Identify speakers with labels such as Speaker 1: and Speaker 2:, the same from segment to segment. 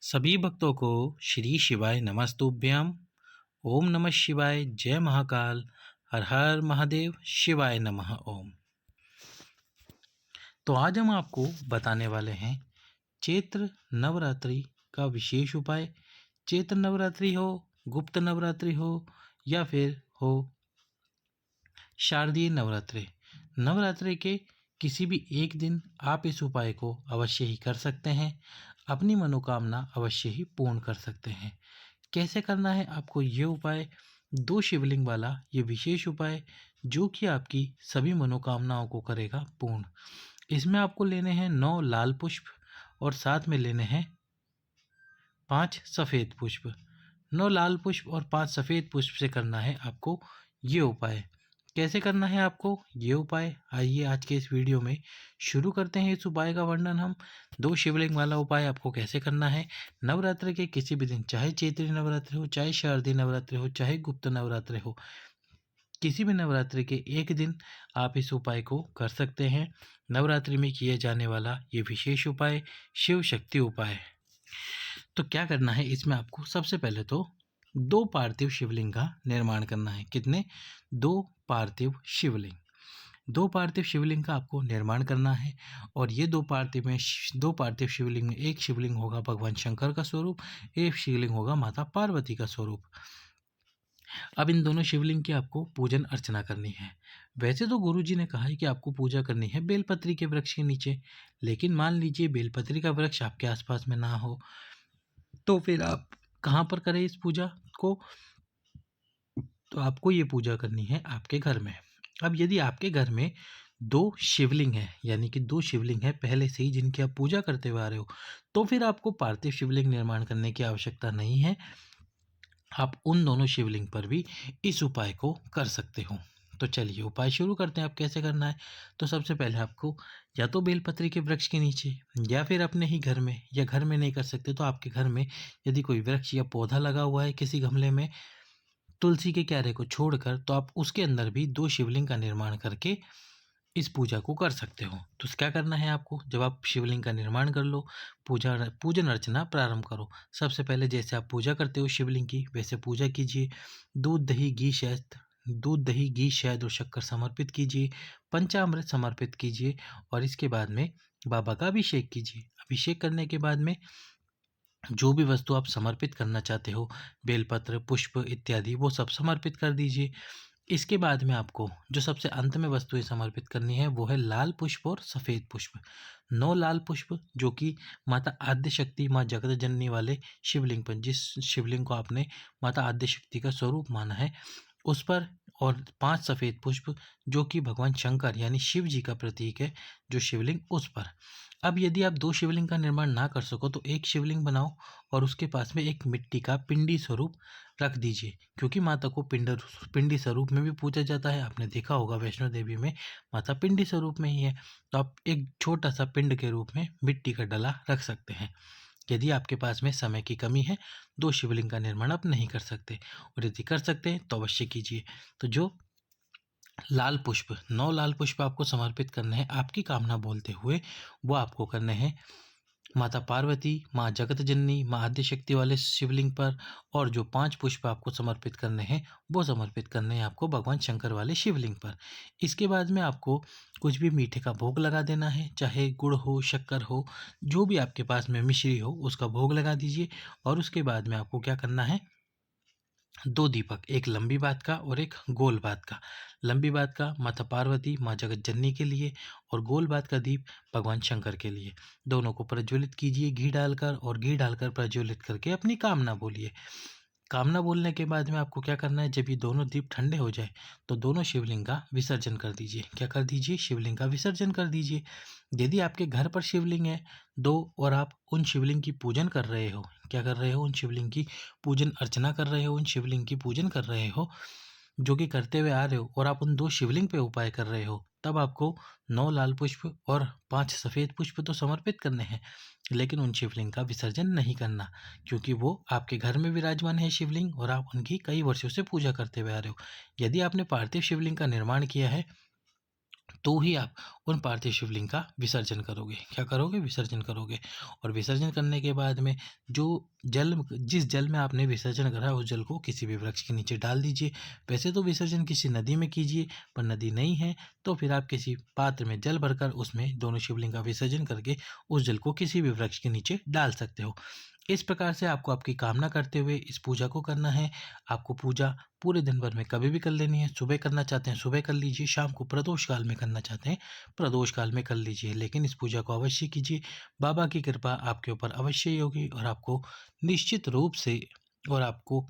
Speaker 1: सभी भक्तों को श्री शिवाय नमस्तुभ्यम। ओम नमः शिवाय। जय महाकाल। हर हर महादेव। शिवाय नमः। ओम। तो आज हम आपको बताने वाले हैं चैत्र नवरात्रि का विशेष उपाय। चैत्र नवरात्रि हो, गुप्त नवरात्रि हो या फिर हो शारदीय नवरात्रि, नवरात्रि के किसी भी एक दिन आप इस उपाय को अवश्य ही कर सकते हैं। अपनी मनोकामना अवश्य ही पूर्ण कर सकते हैं। कैसे करना है आपको ये उपाय? 2 शिवलिंग वाला ये विशेष उपाय जो कि आपकी सभी मनोकामनाओं को करेगा पूर्ण। इसमें आपको लेने हैं 9 लाल पुष्प और साथ में लेने हैं 5 सफ़ेद पुष्प। 9 लाल पुष्प और 5 सफ़ेद पुष्प से करना है आपको ये उपाय। कैसे करना है आपको ये उपाय? आइए आज के इस वीडियो में शुरू करते हैं इस उपाय का वर्णन। हम 2 शिवलिंग वाला उपाय आपको कैसे करना है नवरात्र के किसी भी दिन, चाहे चैत्री नवरात्रि हो, चाहे शारदीय नवरात्रि हो, चाहे गुप्त नवरात्रि हो, किसी भी नवरात्रि के एक दिन आप इस उपाय को कर सकते हैं। नवरात्रि में किए जाने वाला ये विशेष उपाय शिव शक्ति उपाय। तो क्या करना है इसमें आपको? सबसे पहले तो 2 पार्थिव शिवलिंग का निर्माण करना है। कितने? 2 पार्थिव शिवलिंग। 2 पार्थिव शिवलिंग का आपको निर्माण करना है और ये 2 पार्थिव शिवलिंग में एक शिवलिंग होगा भगवान शंकर का स्वरूप, एक शिवलिंग होगा माता पार्वती का स्वरूप। अब इन दोनों शिवलिंग की आपको पूजन अर्चना करनी है। वैसे तो गुरुजी ने कहा है कि आपको पूजा करनी है बेलपत्री के वृक्ष के नीचे, लेकिन मान लीजिए बेलपत्री का वृक्ष आपके आसपास में ना हो, तो फिर आप कहाँ पर करें इस पूजा को? तो आपको ये पूजा करनी है आपके घर में। अब यदि आपके घर में 2 शिवलिंग हैं, यानी कि 2 शिवलिंग हैं पहले से ही जिनकी आप पूजा करते हुए आ रहे हो, तो फिर आपको पार्थिव शिवलिंग निर्माण करने की आवश्यकता नहीं है। आप उन दोनों शिवलिंग पर भी इस उपाय को कर सकते हो। तो चलिए उपाय शुरू करते हैं। आप कैसे करना है? तो सबसे पहले आपको या तो बेलपत्री के वृक्ष के नीचे या फिर अपने ही घर में, या घर में नहीं कर सकते तो आपके घर में यदि कोई वृक्ष या पौधा लगा हुआ है किसी गमले में, तुलसी के क्यारे को छोड़कर, तो आप उसके अंदर भी 2 शिवलिंग का निर्माण करके इस पूजा को कर सकते हो। तो क्या करना है आपको? जब आप शिवलिंग का निर्माण कर लो, पूजन अर्चना प्रारंभ करो। सबसे पहले जैसे आप पूजा करते हो शिवलिंग की, वैसे पूजा कीजिए। दूध दही घी शहद और शक्कर समर्पित कीजिए। पंचामृत समर्पित कीजिए और इसके बाद में बाबा का अभिषेक कीजिए। अभिषेक करने के बाद में जो भी वस्तु आप समर्पित करना चाहते हो, बेलपत्र, पुष्प इत्यादि, वो सब समर्पित कर दीजिए। इसके बाद में आपको जो सबसे अंत में वस्तुएं समर्पित करनी है वो है लाल पुष्प और सफ़ेद पुष्प। 9 लाल पुष्प जो कि माता आद्य शक्ति, माँ जगत जननी वाले शिवलिंग पर, जिस शिवलिंग को आपने माता आद्य शक्ति का स्वरूप माना है, उस पर, और 5 सफ़ेद पुष्प जो कि भगवान शंकर यानी शिव जी का प्रतीक है, जो शिवलिंग उस पर। अब यदि आप 2 शिवलिंग का निर्माण ना कर सको तो एक शिवलिंग बनाओ और उसके पास में एक मिट्टी का पिंडी स्वरूप रख दीजिए, क्योंकि माता को पिंडी स्वरूप में भी पूजा जाता है। आपने देखा होगा वैष्णो देवी में माता पिंडी स्वरूप में ही है। तो आप एक छोटा सा पिंड के रूप में मिट्टी का डला रख सकते हैं। यदि आपके पास में समय की कमी है, 2 शिवलिंग का निर्माण आप नहीं कर सकते, और यदि कर सकते हैं तो अवश्य कीजिए। तो जो 9 लाल पुष्प आपको समर्पित करने हैं आपकी कामना बोलते हुए, वो आपको करने हैं माता पार्वती, माँ जगत जननी, माँ आद्य शक्ति वाले शिवलिंग पर, और जो 5 पुष्प आपको समर्पित करने हैं वो समर्पित करने हैं आपको भगवान शंकर वाले शिवलिंग पर। इसके बाद में आपको कुछ भी मीठे का भोग लगा देना है, चाहे गुड़ हो, शक्कर हो, जो भी आपके पास में मिश्री हो उसका भोग लगा दीजिए। और उसके बाद में आपको क्या करना है? 2 दीपक, एक लंबी बात का और एक गोल बात का। लंबी बात का माता पार्वती, माँ जगत जननी के लिए, और गोल बात का दीप भगवान शंकर के लिए। दोनों को प्रज्वलित कीजिए घी डालकर, और घी डालकर प्रज्वलित करके अपनी कामना बोलिए। कामना बोलने के बाद में आपको क्या करना है? जब ये दोनों दीप ठंडे हो जाए तो दोनों शिवलिंग का विसर्जन कर दीजिए। क्या कर दीजिए? शिवलिंग का विसर्जन कर दीजिए। यदि आपके घर पर शिवलिंग है 2 और आप उन शिवलिंग की पूजन कर रहे हो, क्या कर रहे हो? उन शिवलिंग की पूजन अर्चना कर रहे हो, उन शिवलिंग की पूजन कर रहे हो जो कि करते हुए आ रहे हो, और आप उन 2 शिवलिंग पे उपाय कर रहे हो, तब आपको 9 लाल पुष्प और 5 सफ़ेद पुष्प तो समर्पित करने हैं, लेकिन उन शिवलिंग का विसर्जन नहीं करना, क्योंकि वो आपके घर में विराजमान है शिवलिंग और आप उनकी कई वर्षों से पूजा करते हुए आ रहे हो। यदि आपने पार्थिव शिवलिंग का निर्माण किया है तो ही आप उन पार्थिव शिवलिंग का विसर्जन करोगे। क्या करोगे? विसर्जन करोगे। और विसर्जन करने के बाद में जो जिस जल में आपने विसर्जन करा उस जल को किसी भी वृक्ष के नीचे डाल दीजिए। वैसे तो विसर्जन किसी नदी में कीजिए, पर नदी नहीं है तो फिर आप किसी पात्र में जल भरकर उसमें दोनों शिवलिंग का विसर्जन करके उस जल को किसी भी वृक्ष के नीचे डाल सकते हो। इस प्रकार से आपको आपकी कामना करते हुए इस पूजा को करना है। आपको पूजा पूरे दिन भर में कभी भी कर लेनी है। सुबह करना चाहते हैं सुबह कर लीजिए, शाम को प्रदोष काल में करना चाहते हैं प्रदोष काल में कर लीजिए, लेकिन इस पूजा को अवश्य कीजिए। बाबा की कृपा आपके ऊपर अवश्य ही होगी और आपको निश्चित रूप से और आपको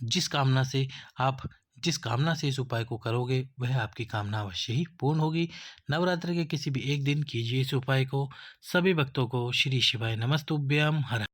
Speaker 1: जिस कामना से आप जिस कामना से इस उपाय को करोगे वह आपकी कामना अवश्य ही पूर्ण होगी। नवरात्र के किसी भी एक दिन कीजिए इस उपाय को। सभी भक्तों को श्री शिवाय नमस्तुभ्यम। हर